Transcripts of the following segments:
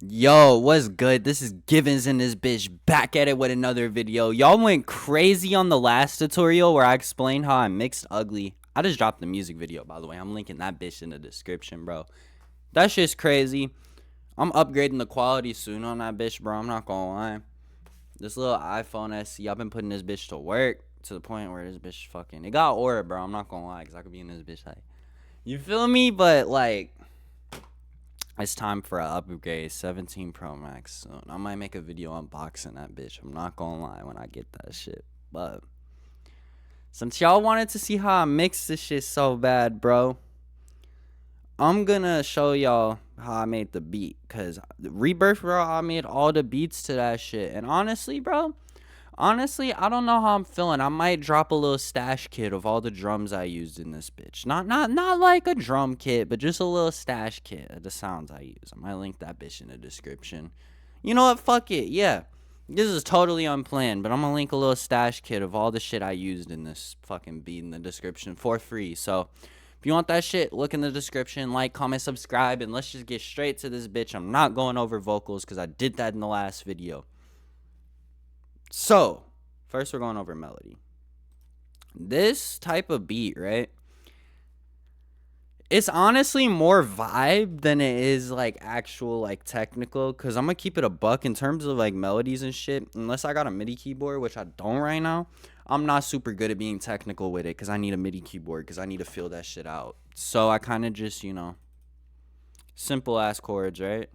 Yo, what's good? This is Givens in this bitch, back at it with another video. Y'all went crazy on the last tutorial where I explained how I mixed ugly. I just dropped the music video, by the way. I'm linking that bitch in the description, bro. That shit's crazy. I'm upgrading the quality soon on that bitch, bro. I'm not gonna lie. This little iPhone SE, I've been putting this bitch to work to the point where this bitch fucking... It got aura, bro. I'm not gonna lie, because I could be in this bitch like... You feel me? But, like... It's time for an upgrade, 17 Pro Max soon. I might make a video unboxing that bitch. I'm not gonna lie when I get that shit. But since y'all wanted to see how I mix this shit so bad, bro, I'm gonna show y'all how I made the beat. Cause Rebirth, bro, I made all the beats to that shit. And honestly, bro, I don't know how I'm feeling. I might drop a little stash kit of all the drums I used in this bitch. Not like a drum kit, but just a little stash kit of the sounds I use. I might link that bitch in the description. You know what? Fuck it. Yeah. This is totally unplanned, but I'm gonna link a little stash kit of all the shit I used in this fucking beat in the description for free. So if you want that shit, look in the description, like, comment, subscribe, and let's just get straight to this bitch. I'm not going over vocals because I did that in the last video. So, first we're going over melody. This type of beat, right? It's honestly more vibe than it is like actual like technical, because I'm gonna keep it a buck in terms of like melodies and shit. Unless I got a MIDI keyboard, which I don't right now, I'm not super good at being technical with it because I need a MIDI keyboard because I need to feel that shit out. So I kind of just, simple ass chords, right?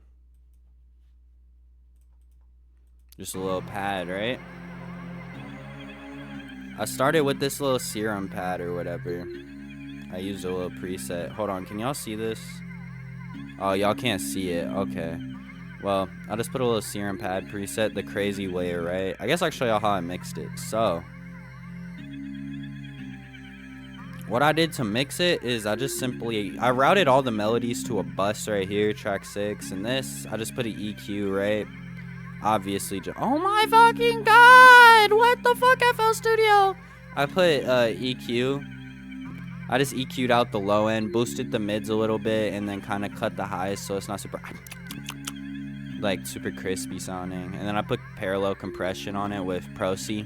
Just a little pad, right? I started with this little serum pad or whatever. I used a little preset. Hold on, can y'all see this? Oh, y'all can't see it. Okay. Well, I'll just put a little serum pad preset the crazy way, right? I guess I'll show y'all how I mixed it. So, what I did to mix it is I routed all the melodies to a bus right here, track 6. And this, I just put an EQ, right? Obviously, oh my fucking god! What the fuck, FL Studio? I put EQ. I just EQ'd out the low end, boosted the mids a little bit, and then kind of cut the highs so it's not super, like, super crispy sounding. And then I put parallel compression on it with Pro C,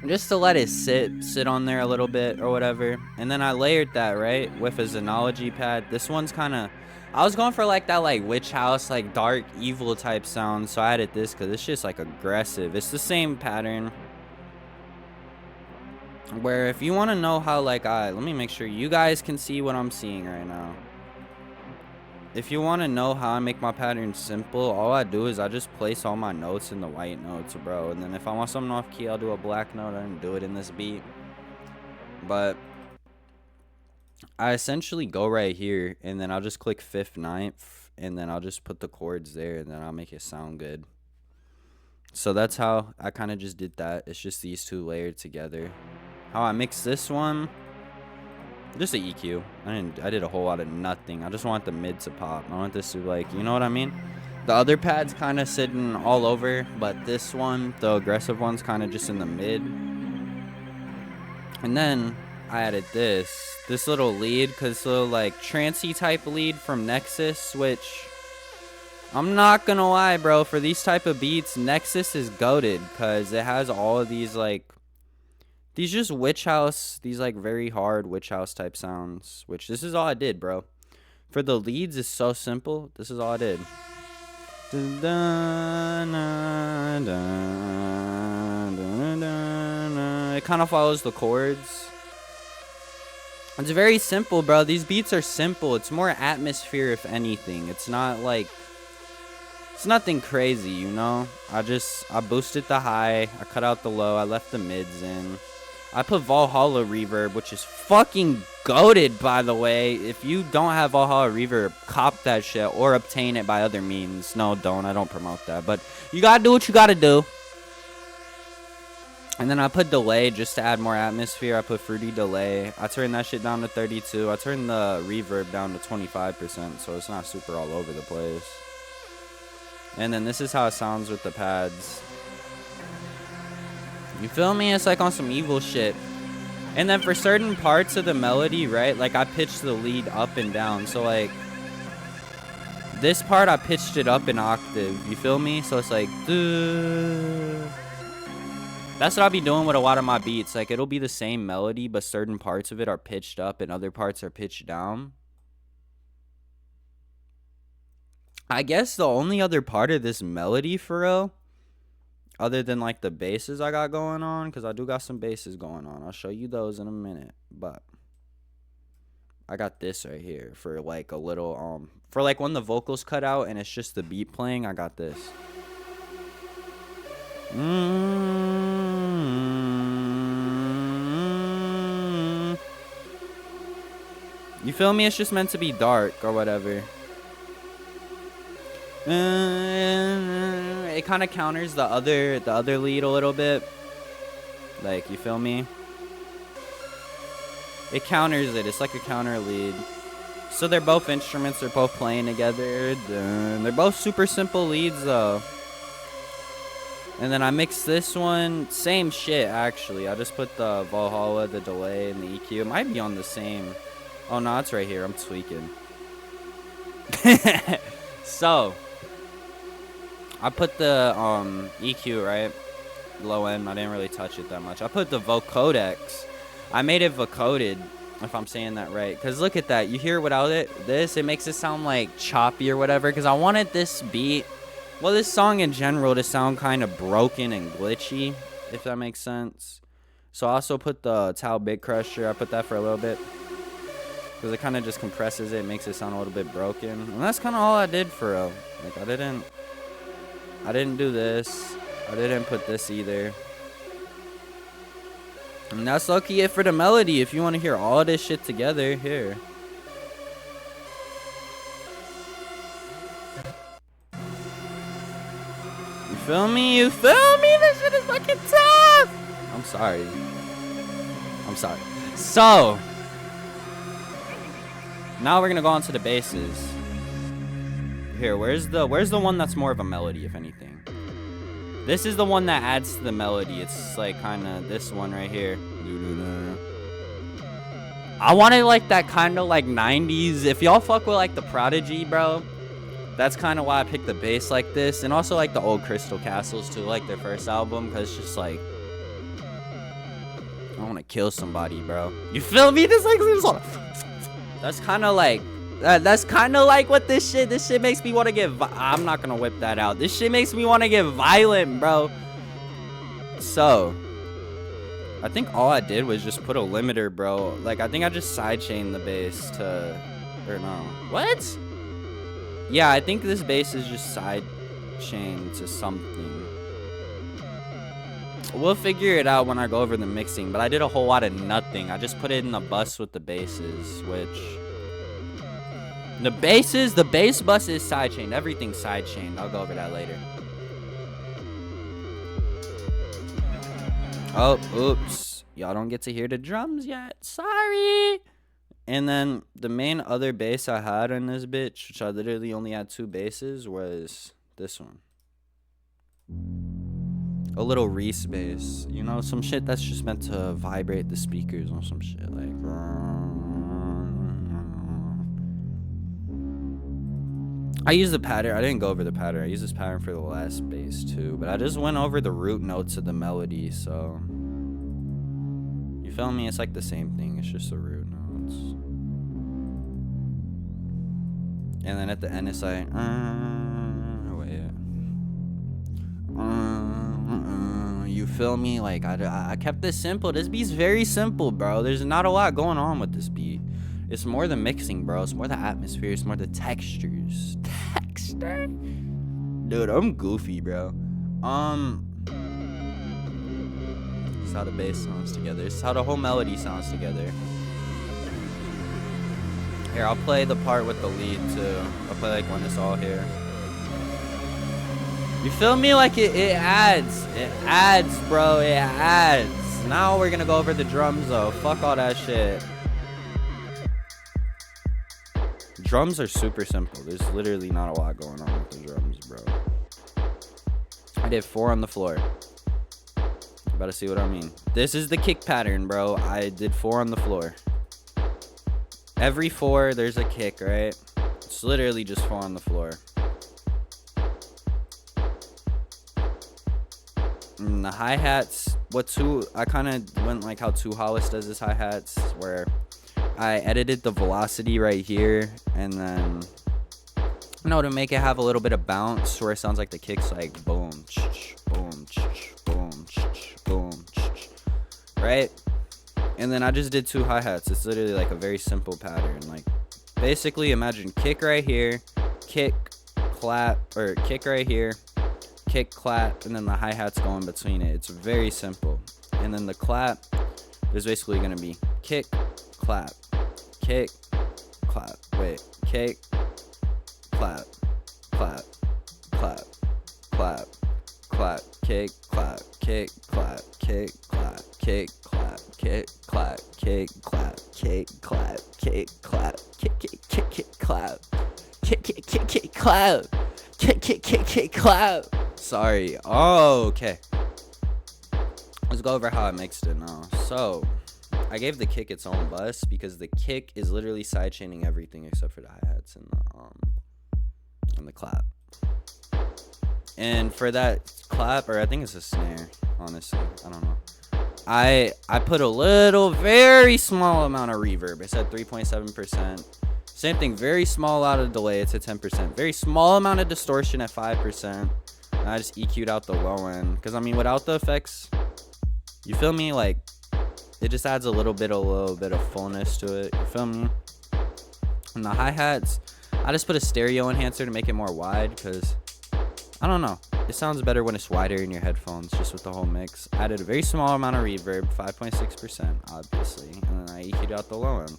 just to let it sit on there a little bit or whatever. And then I layered that, right, with a Xenology pad. This one's kind of... I was going for like that like witch house, like dark evil type sound, so I added this because it's just like aggressive. It's the same pattern. Where if you want to know how like let me make sure you guys can see what I'm seeing right now. If you want to know how I make my pattern simple, all I do is I just place all my notes in the white notes, bro. And then if I want something off key, I'll do a black note. I didn't do it in this beat. But I essentially go right here, and then I'll just click 5th, 9th, and then I'll just put the chords there, and then I'll make it sound good. So that's how I kind of just did that. It's just these two layered together. How I mix this one, just an EQ. I did a whole lot of nothing. I just want the mid to pop. I want this to, like, you know what I mean? The other pad's kind of sitting all over, but this one, the aggressive one's kind of just in the mid. And then I added this little lead, because little like trancey type lead from Nexus, which I'm not gonna lie, bro, for these type of beats, Nexus is goated because it has all of these like these just witch house, these like very hard witch house type sounds, which this is all I did, bro. For the leads, it's so simple. This is all I did. It kind of follows the chords. It's very simple, bro. These beats are simple. It's more atmosphere, if anything. It's not like... It's nothing crazy, you know? I boosted the high. I cut out the low. I left the mids in. I put Valhalla reverb, which is fucking goated, by the way. If you don't have Valhalla reverb, cop that shit or obtain it by other means. No, don't. I don't promote that. But you gotta do what you gotta do. And then I put delay just to add more atmosphere. I put fruity delay. I turned that shit down to 32. I turned the reverb down to 25%, so it's not super all over the place. And then this is how it sounds with the pads. You feel me? It's like on some evil shit. And then for certain parts of the melody, right, like I pitch the lead up and down. So like this part I pitched it up an octave. You feel me? So it's like, that's what I'll be doing with a lot of my beats. Like, it'll be the same melody, but certain parts of it are pitched up and other parts are pitched down. I guess the only other part of this melody, for real, other than like the basses I got going on, because I do got some basses going on. I'll show you those in a minute. But I got this right here for like a little, for like when the vocals cut out and it's just the beat playing, I got this. You feel me? It's just meant to be dark or whatever. It kind of counters the other lead a little bit. Like, you feel me? It counters it. It's like a counter lead. So they're both instruments. They're both playing together. They're both super simple leads though. And then I mixed this one. Same shit actually. I just put the Valhalla, the delay, and the EQ. It might be on the same. Oh no, it's right here. I'm tweaking. So I put the EQ, right? Low end. I didn't really touch it that much. I put the vocodex. I made it vocoded, if I'm saying that right. Because look at that. You hear without it, it makes it sound like choppy or whatever. Because I wanted this beat, well, this song in general, to sound kind of broken and glitchy, if that makes sense. So I also put the Tau bitcrush. I put that for a little bit. Because it kind of just compresses it, makes it sound a little bit broken. And that's kind of all I did for real. Like, I didn't do this. I didn't put this either. And that's lucky it for the melody. If you want to hear all this shit together, here. You feel me? You feel me? This shit is fucking tough. I'm sorry. So now we're gonna go on to the basses. Here, where's the one that's more of a melody, if anything? This is the one that adds to the melody. It's like kind of this one right here. I wanted like that kind of like 90s. If y'all fuck with like the Prodigy, bro, that's kind of why I picked the bass like this. And also like the old Crystal Castles too, like their first album, because it's just like, I want to kill somebody, bro. You feel me? This like, that's kind of like, that's kind of like what this shit makes me want to get. I'm not gonna whip that out. This shit makes me want to get violent, bro. So I think all I did was just put a limiter, bro. Like, I think I just sidechained the bass to, or no, what? Yeah, I think this bass is just sidechained to something. We'll figure it out when I go over the mixing, but I did a whole lot of nothing. I just put it in the bus with the basses, which the bass bus is sidechained. Everything's sidechained. I'll go over that later. Oh, oops. Y'all don't get to hear the drums yet. Sorry. And then the main other bass I had on this bitch, which I literally only had 2 basses, was this one. A little Reese bass. You know, some shit that's just meant to vibrate the speakers or some shit like. I used the pattern. I didn't go over the pattern. I used this pattern for the last bass too, but I just went over the root notes of the melody. So you feel me? It's like the same thing. It's just the root notes. And then at the end, it's like, you feel me? Like I kept this simple. This beat's very simple, bro. There's not a lot going on with this beat. It's more the mixing, bro. It's more the atmosphere. It's more the textures. Texture? Dude, I'm goofy, bro. This is how the bass sounds together. This is how the whole melody sounds together. Here, I'll play the part with the lead, too. I'll play, like, when it's all here. You feel me? Like, it adds. It adds, bro. It adds. Now we're gonna go over the drums, though. Fuck all that shit. Drums are super simple. There's literally not a lot going on with the drums, bro. I did 4 on the floor. You better see what I mean. This is the kick pattern, bro. I did 4 on the floor. Every 4, there's a kick, right? It's It's literally just 4 on the floor. And the hi-hats, I kind of went like how 2 Hollis does his hi-hats, where I edited the velocity right here, and then, you know, to make it have a little bit of bounce, where it sounds like the kick's like boom, boom, boom, boom, right? And then I just did 2 hi-hats. It's literally like a very simple pattern. Like, basically imagine kick right here, kick, clap, or kick right here, kick, clap, and then the hi-hats go in between it. It's very simple. And then the clap is basically going to be kick, clap, kick, clap, kick, clap, clap, clap, clap, clap, kick, clap, kick, clap, kick, clap, kick, clap, kick, clap, kick, clap, kick, clap, kick, clap, kick, kick, kick, clap, kick, kick, kick, kick, clap, kick, kick, kick, kick, clap. Sorry. Oh, okay. Let's go over how I mixed it now. So, I gave the kick its own bus because the kick is literally sidechaining everything except for the hi-hats and the clap. And for that clap, or I think it's a snare, honestly, I don't know. I put a little, very small amount of reverb. It said 3.7%. Same thing, very small out of delay. It's at 10%. Very small amount of distortion at 5%. And I just EQ'd out the low end. Because, I mean, without the effects, you feel me? Like, it just adds a little bit of fullness to it. You feel me? And the hi-hats, I just put a stereo enhancer to make it more wide. Because, I don't know. It sounds better when it's wider in your headphones, just with the whole mix. I added a very small amount of reverb, 5.6%, obviously. And then I EQ'd out the low end.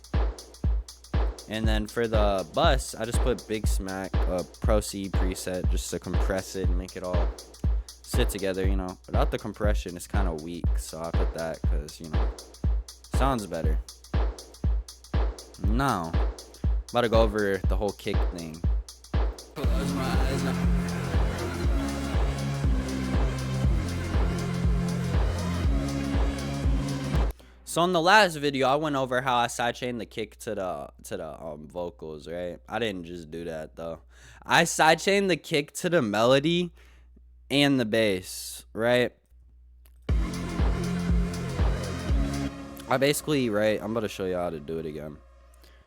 And then for the bus, I just put Big Smack, a Pro C preset, just to compress it and make it all sit together, you know. Without the compression, it's kind of weak, so I put that because, you know, sounds better. Now, about to go over the whole kick thing. Close my eyes now. So in the last video, I went over how I sidechained the kick to the vocals, right? I didn't just do that though. I sidechained the kick to the melody and the bass, right? I basically, right, I'm about to show you how to do it again.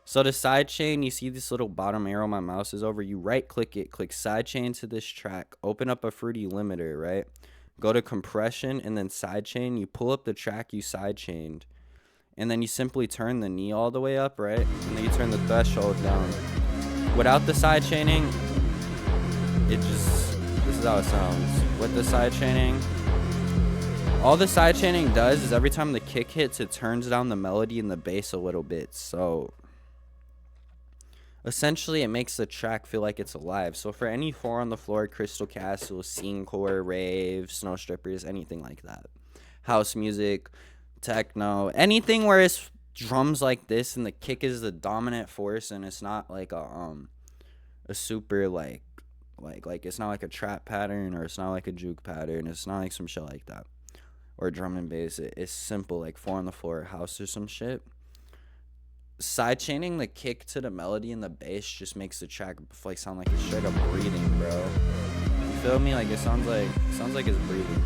So the sidechain, you see this little bottom arrow my mouse is over, you right click it, click sidechain to this track, open up a fruity limiter, right? Go to compression and then sidechain, you pull up the track you sidechained. And then you simply turn the knee all the way up, right? And then you turn the threshold down. Without the side chaining, this is how it sounds. With the side chaining, all the side chaining does is every time the kick hits, it turns down the melody and the bass a little bit. So, essentially, it makes the track feel like it's alive. So, for any 4 on the floor, Crystal Castle, scene core, rave, snow strippers, anything like that. House music, techno, anything where it's drums like this and the kick is the dominant force and it's not like a super like it's not like a trap pattern or it's not like a juke pattern, it's not like some shit like that, or drum and bass. It's simple, like 4 on the floor house or some shit. Sidechaining the kick to the melody and the bass just makes the track like sound like it's straight up breathing, bro. You feel me? Like it sounds like it's breathing.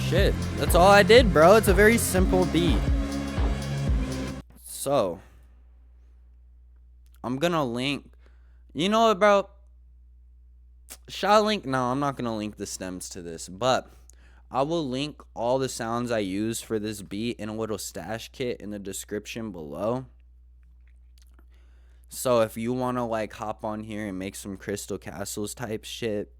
Shit, that's all I did, bro. It's a very simple beat. So, I'm gonna link, you know what, bro? Shall I link? No, I'm not gonna link the stems to this, but I will link all the sounds I use for this beat in a little stash kit in the description below. So if you wanna like hop on here and make some Crystal Castles type shit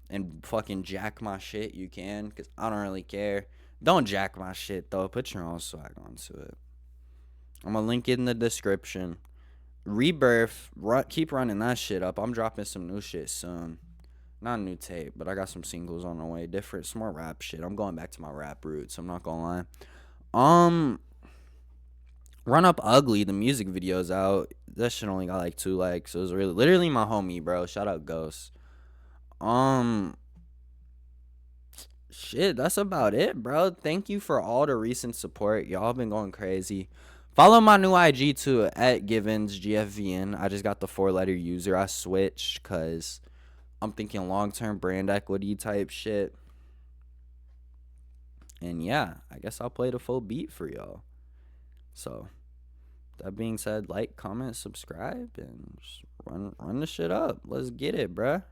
and fucking jack my shit, you can, because I don't really care. Don't jack my shit though, put your own swag onto it. I'm gonna link it in the description. Rebirth, keep running that shit up. I'm dropping some new shit soon. Not a new tape, but I got some singles on the way. Different, some more rap shit. I'm going back to my rap roots, I'm not gonna lie. Run Up Ugly, the music video's out. That shit only got like 2 likes. It was really literally my homie, bro. Shout out Ghost. Shit, that's about it, bro. Thank you for all the recent support. Y'all been going crazy. Follow my new IG too at Givens gfvn. I just got the 4-letter user. I switched because I'm thinking long-term brand equity type shit. And yeah, I guess I'll play the full beat for y'all. So that being said, like, comment, subscribe, and just run the shit up. Let's get it, bruh.